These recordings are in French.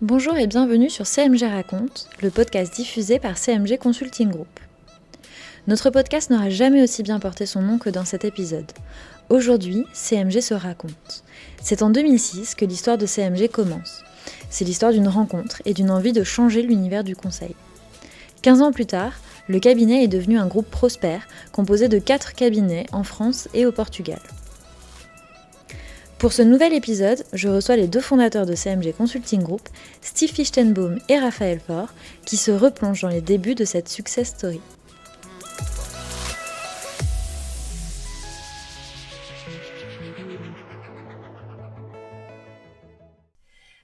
Bonjour et bienvenue sur CMG Raconte, le podcast diffusé par CMG Consulting Group. Notre podcast n'aura jamais aussi bien porté son nom que dans cet épisode. Aujourd'hui, CMG se raconte. C'est en 2006 que l'histoire de CMG commence. C'est l'histoire d'une rencontre et d'une envie de changer l'univers du conseil. 15 ans plus tard, le cabinet est devenu un groupe prospère, composé de 4 cabinets en France et au Portugal. Pour ce nouvel épisode, je reçois les deux fondateurs de CMG Consulting Group, Steve Fichtenbaum et Raphaël Faure, qui se replongent dans les débuts de cette success story.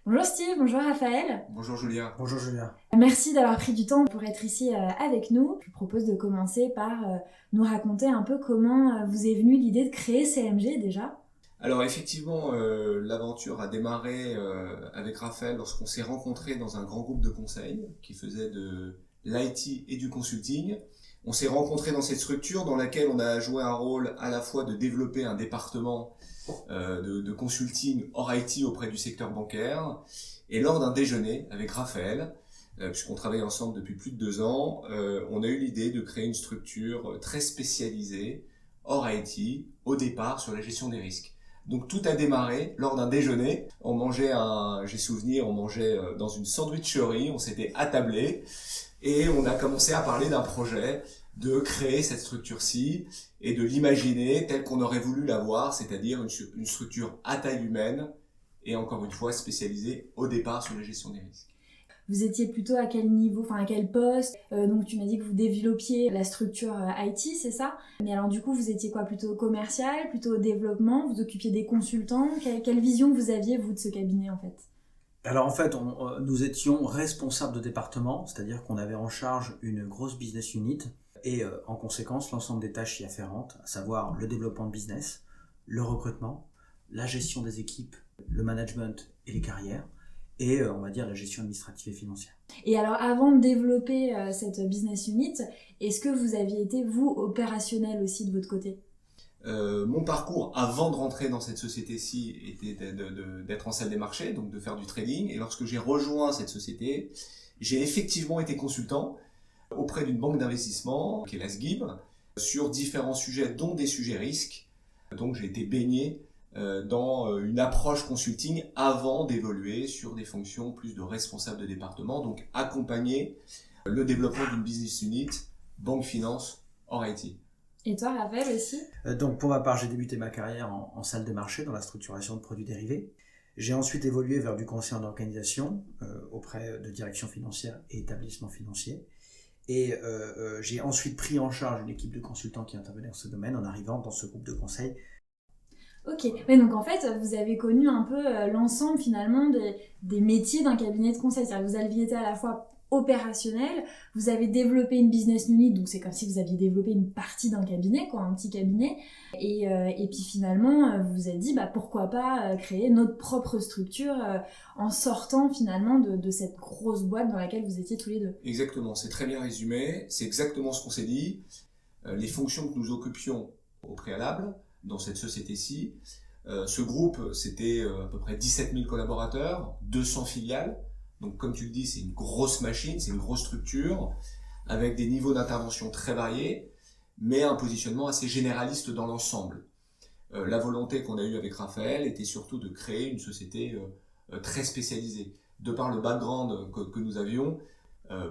Bonjour Steve, bonjour Raphaël. Bonjour Julia. Bonjour Julia. Merci d'avoir pris du temps pour être ici avec nous. Je vous propose de commencer par nous raconter un peu comment vous est venue l'idée de créer CMG déjà. Alors effectivement, l'aventure a démarré avec Raphaël lorsqu'on s'est rencontrés dans un grand groupe de conseil qui faisait de l'IT et du consulting. On s'est rencontrés dans cette structure dans laquelle on a joué un rôle à la fois de développer un département de consulting hors IT auprès du secteur bancaire. Et lors d'un déjeuner avec Raphaël, puisqu'on travaille ensemble depuis plus de 2 ans, on a eu l'idée de créer une structure très spécialisée hors IT au départ sur la gestion des risques. Donc tout a démarré lors d'un déjeuner. On mangeait dans une sandwicherie, on s'était attablé et on a commencé à parler d'un projet de créer cette structure-ci et de l'imaginer telle qu'on aurait voulu l'avoir, c'est-à-dire une structure à taille humaine et encore une fois spécialisée au départ sur la gestion des risques. Vous étiez plutôt à quel niveau, à quel poste? Donc tu m'as dit que vous développiez la structure IT, c'est ça? Mais alors du coup, vous étiez quoi? Plutôt commercial, plutôt développement? Vous occupiez des consultants? Quelle vision vous aviez, vous, de ce cabinet, en fait? Alors en fait, nous étions responsables de département, c'est-à-dire qu'on avait en charge une grosse business unit et en conséquence l'ensemble des tâches y afférentes, à savoir le développement de business, le recrutement, la gestion des équipes, le management et les carrières, et on va dire la gestion administrative et financière. Et alors avant de développer cette business unit, est-ce que vous aviez été, vous, opérationnel aussi de votre côté? Mon parcours avant de rentrer dans cette société-ci était d'être en salle des marchés, donc de faire du trading. Et lorsque j'ai rejoint cette société, j'ai effectivement été consultant auprès d'une banque d'investissement, qui est la SGIB, sur différents sujets, dont des sujets risques. Donc j'ai été baigné dans une approche consulting avant d'évoluer sur des fonctions plus de responsable de département, donc accompagner le développement d'une business unit, banque finance hors IT. Et toi, Raphaël, aussi? Donc pour ma part, j'ai débuté ma carrière en salle des marchés dans la structuration de produits dérivés. J'ai ensuite évolué vers du conseil en organisation auprès de direction financière et établissements financiers. Et j'ai ensuite pris en charge une équipe de consultants qui intervenaient dans ce domaine en arrivant dans ce groupe de conseil. Ok, mais donc en fait, vous avez connu un peu l'ensemble finalement des métiers d'un cabinet de conseil. C'est-à-dire que vous aviez été à la fois opérationnel, vous avez développé une business unit, donc c'est comme si vous aviez développé une partie d'un cabinet, un petit cabinet, et puis finalement vous vous êtes dit pourquoi pas créer notre propre structure en sortant finalement de cette grosse boîte dans laquelle vous étiez tous les deux. Exactement, c'est très bien résumé, c'est exactement ce qu'on s'est dit. Les fonctions que nous occupions au préalable dans cette société-ci, ce groupe c'était à peu près 17 000 collaborateurs, 200 filiales. Donc comme tu le dis, c'est une grosse machine, c'est une grosse structure, avec des niveaux d'intervention très variés, mais un positionnement assez généraliste dans l'ensemble. La volonté qu'on a eue avec Raphaël était surtout de créer une société très spécialisée, de par le background que nous avions,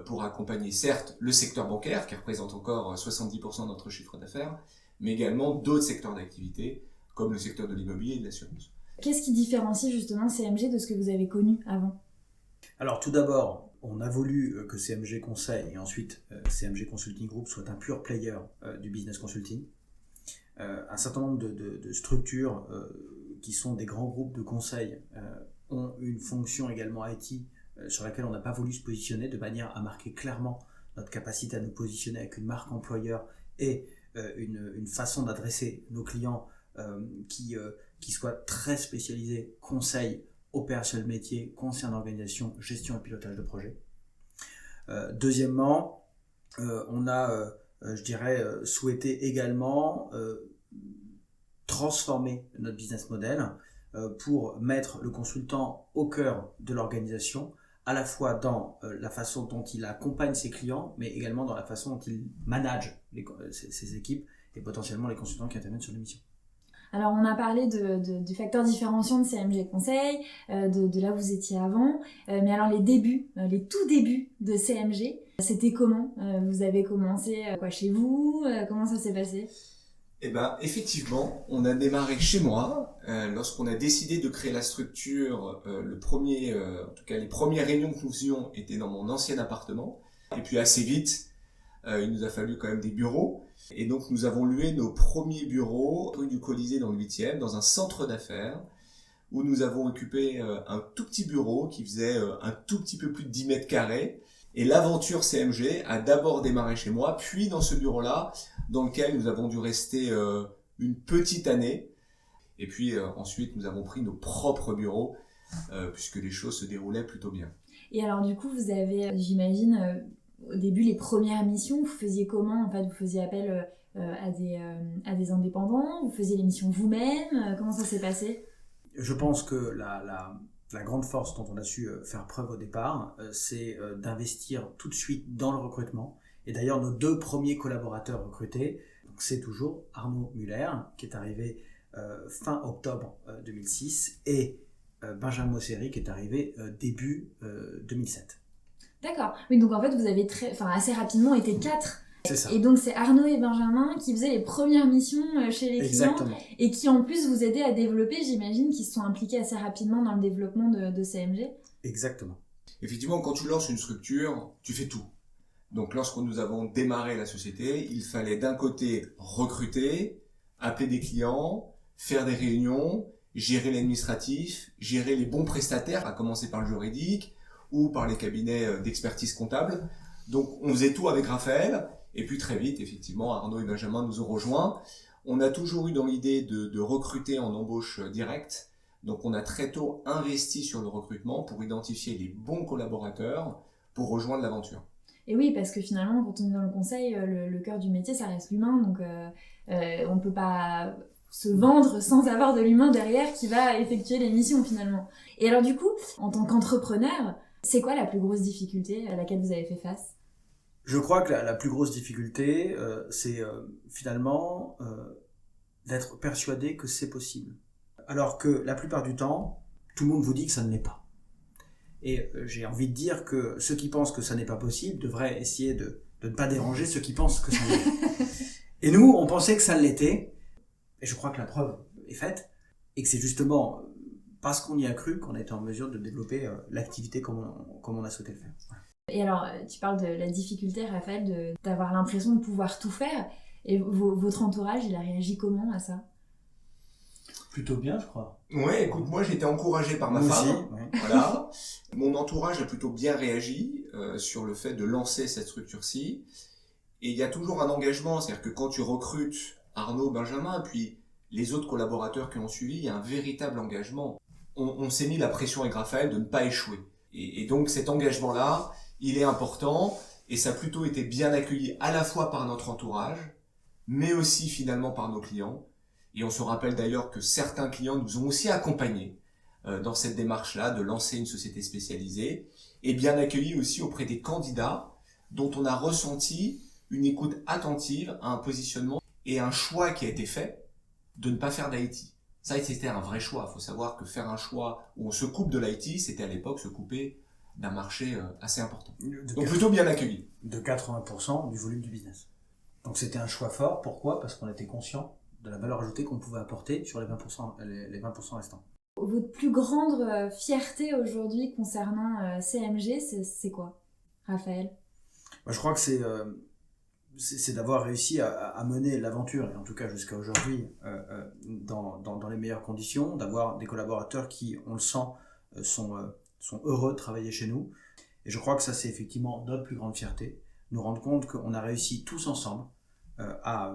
pour accompagner certes le secteur bancaire, qui représente encore 70% de notre chiffre d'affaires, mais également d'autres secteurs d'activité, comme le secteur de l'immobilier et de l'assurance. Qu'est-ce qui différencie justement CMG de ce que vous avez connu avant ? Alors tout d'abord, on a voulu que CMG Conseil et ensuite CMG Consulting Group soit un pure player du business consulting. Un certain nombre de structures qui sont des grands groupes de conseil ont une fonction également IT sur laquelle on n'a pas voulu se positionner de manière à marquer clairement notre capacité à nous positionner avec une marque employeur et une façon d'adresser nos clients qui soit très spécialisée, conseil, opérationnel métier, conseil en organisation, gestion et pilotage de projet. Deuxièmement, on a souhaité également transformer notre business model pour mettre le consultant au cœur de l'organisation, à la fois dans la façon dont il accompagne ses clients, mais également dans la façon dont il manage ses équipes et potentiellement les consultants qui interviennent sur l'émission. Alors, on a parlé du facteur différenciant de CMG Conseil, de là où vous étiez avant. Mais alors, les tout débuts de CMG, c'était comment ? Vous avez commencé chez vous ? Comment ça s'est passé ? Eh ben, effectivement, on a démarré chez moi. Lorsqu'on a décidé de créer la structure, en tout cas, les premières réunions que nous faisions étaient dans mon ancien appartement. Et puis, assez vite, il nous a fallu quand même des bureaux. Et donc, nous avons loué nos premiers bureaux rue du Colisée dans le 8e, dans un centre d'affaires, où nous avons occupé un tout petit bureau qui faisait un tout petit peu plus de 10 mètres carrés. Et l'aventure CMG a d'abord démarré chez moi, puis dans ce bureau-là, dans lequel nous avons dû rester une petite année. Et puis ensuite, nous avons pris nos propres bureaux, puisque les choses se déroulaient plutôt bien. Et alors, du coup, vous avez, j'imagine, au début, les premières missions, vous faisiez comment ? En fait, vous faisiez appel à des indépendants ? Vous faisiez les missions vous-même ? Comment ça s'est passé ? Je pense que la grande force dont on a su faire preuve au départ, c'est d'investir tout de suite dans le recrutement. Et d'ailleurs, nos 2 premiers collaborateurs recrutés, donc c'est toujours Arnaud Muller, qui est arrivé fin octobre 2006, et Benjamin Mosseri, qui est arrivé début 2007. D'accord. Oui, donc en fait, vous avez assez rapidement été 4. C'est ça. Et donc, c'est Arnaud et Benjamin qui faisaient les premières missions chez les clients. Exactement. Et qui, en plus, vous aidaient à développer, j'imagine, qui se sont impliqués assez rapidement dans le développement de CMG. Exactement. Effectivement, quand tu lances une structure, tu fais tout. Donc, lorsque nous avons démarré la société, il fallait d'un côté recruter, appeler des clients, faire des réunions, gérer l'administratif, gérer les bons prestataires, à commencer par le juridique ou par les cabinets d'expertise comptable. Donc, on faisait tout avec Raphaël. Et puis, très vite, effectivement, Arnaud et Benjamin nous ont rejoints. On a toujours eu dans l'idée de recruter en embauche directe. Donc, on a très tôt investi sur le recrutement pour identifier les bons collaborateurs pour rejoindre l'aventure. Et oui, parce que finalement, quand on est dans le conseil, le cœur du métier, ça reste l'humain. Donc, on ne peut pas se vendre sans avoir de l'humain derrière qui va effectuer les missions, finalement. Et alors, du coup, en tant qu'entrepreneur, c'est quoi la plus grosse difficulté à laquelle vous avez fait face ? Je crois que la plus grosse difficulté, c'est finalement d'être persuadé que c'est possible. Alors que la plupart du temps, tout le monde vous dit que ça ne l'est pas. Et j'ai envie de dire que ceux qui pensent que ça n'est pas possible devraient essayer de ne pas déranger ceux qui pensent que ça l'est. Et nous, on pensait que ça l'était, et je crois que la preuve est faite, et que c'est justement parce qu'on y a cru qu'on a été en mesure de développer l'activité comme on a souhaité le faire. Et alors, tu parles de la difficulté, Raphaël, d'avoir l'impression de pouvoir tout faire. Et votre entourage, il a réagi comment à ça ? Plutôt bien, je crois. Ouais, écoute, moi j'ai été encouragé par ma Moi femme. aussi, ouais. Voilà. Mon entourage a plutôt bien réagi sur le fait de lancer cette structure-ci. Et il y a toujours un engagement, c'est-à-dire que quand tu recrutes Arnaud, Benjamin, puis les autres collaborateurs qui ont suivi, il y a un véritable engagement. On s'est mis la pression avec Raphaël de ne pas échouer. Et donc cet engagement-là, il est important et ça a plutôt été bien accueilli à la fois par notre entourage, mais aussi finalement par nos clients. Et on se rappelle d'ailleurs que certains clients nous ont aussi accompagnés dans cette démarche-là de lancer une société spécialisée et bien accueillis aussi auprès des candidats dont on a ressenti une écoute attentive à un positionnement et un choix qui a été fait de ne pas faire d'IT. Ça, c'était un vrai choix. Il faut savoir que faire un choix où on se coupe de l'IT, c'était à l'époque se couper d'un marché assez important. Donc plutôt bien accueilli. De 80% du volume du business. Donc c'était un choix fort. Pourquoi ? Parce qu'on était conscient de la valeur ajoutée qu'on pouvait apporter sur les 20% restants. Votre plus grande fierté aujourd'hui concernant CMG, c'est quoi, Raphaël ? Je crois que c'est d'avoir réussi à mener l'aventure, et en tout cas jusqu'à aujourd'hui, dans les meilleures conditions, d'avoir des collaborateurs qui, on le sent, sont heureux de travailler chez nous. Et je crois que ça, c'est effectivement notre plus grande fierté, nous rendre compte qu'on a réussi tous ensemble à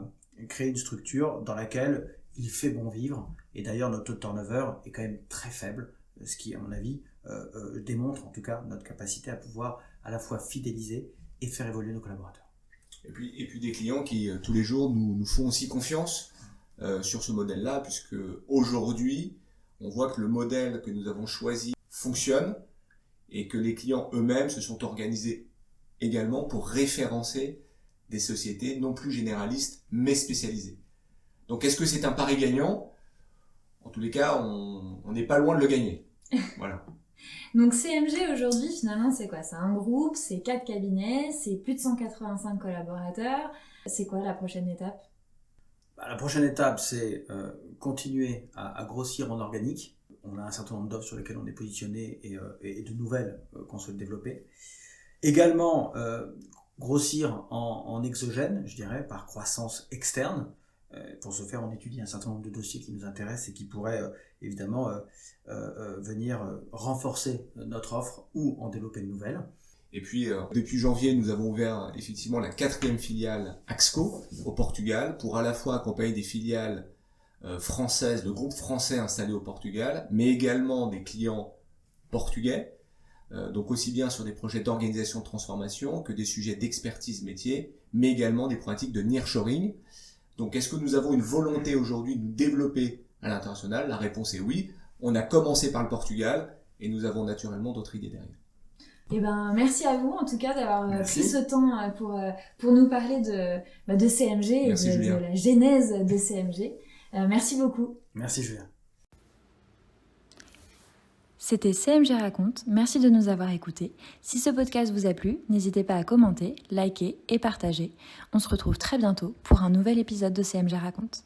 créer une structure dans laquelle il fait bon vivre. Et d'ailleurs, notre taux de turnover est quand même très faible, ce qui, à mon avis, démontre en tout cas notre capacité à pouvoir à la fois fidéliser et faire évoluer nos collaborateurs. Et puis des clients qui, tous les jours, nous font aussi confiance sur ce modèle-là, puisque aujourd'hui, on voit que le modèle que nous avons choisi fonctionne et que les clients eux-mêmes se sont organisés également pour référencer des sociétés non plus généralistes, mais spécialisées. Donc, est-ce que c'est un pari gagnant ? En tous les cas, on n'est pas loin de le gagner. Voilà. Donc CMG aujourd'hui, finalement, c'est quoi ? C'est un groupe, c'est 4 cabinets, c'est plus de 185 collaborateurs. C'est quoi la prochaine étape ? La prochaine étape, c'est continuer à grossir en organique. On a un certain nombre d'offres sur lesquelles on est positionné et de nouvelles qu'on souhaite développer. Également, grossir en exogène, je dirais, par croissance externe. Pour ce faire, on étudie un certain nombre de dossiers qui nous intéressent et qui pourraient évidemment venir renforcer notre offre ou en développer de nouvelles. Et puis, depuis janvier, nous avons ouvert effectivement la 4e filiale Axco au Portugal pour à la fois accompagner des filiales françaises, de groupes français installés au Portugal, mais également des clients portugais, donc aussi bien sur des projets d'organisation de transformation que des sujets d'expertise métier, mais également des pratiques de nearshoring. Donc, est-ce que nous avons une volonté aujourd'hui de nous développer à l'international ? La réponse est oui. On a commencé par le Portugal et nous avons naturellement d'autres idées derrière. Eh ben, merci à vous en tout cas d'avoir pris ce temps pour nous parler de CMG et de la genèse de CMG. Merci beaucoup. Merci Julien. C'était CMG Raconte, merci de nous avoir écoutés. Si ce podcast vous a plu, n'hésitez pas à commenter, liker et partager. On se retrouve très bientôt pour un nouvel épisode de CMG Raconte.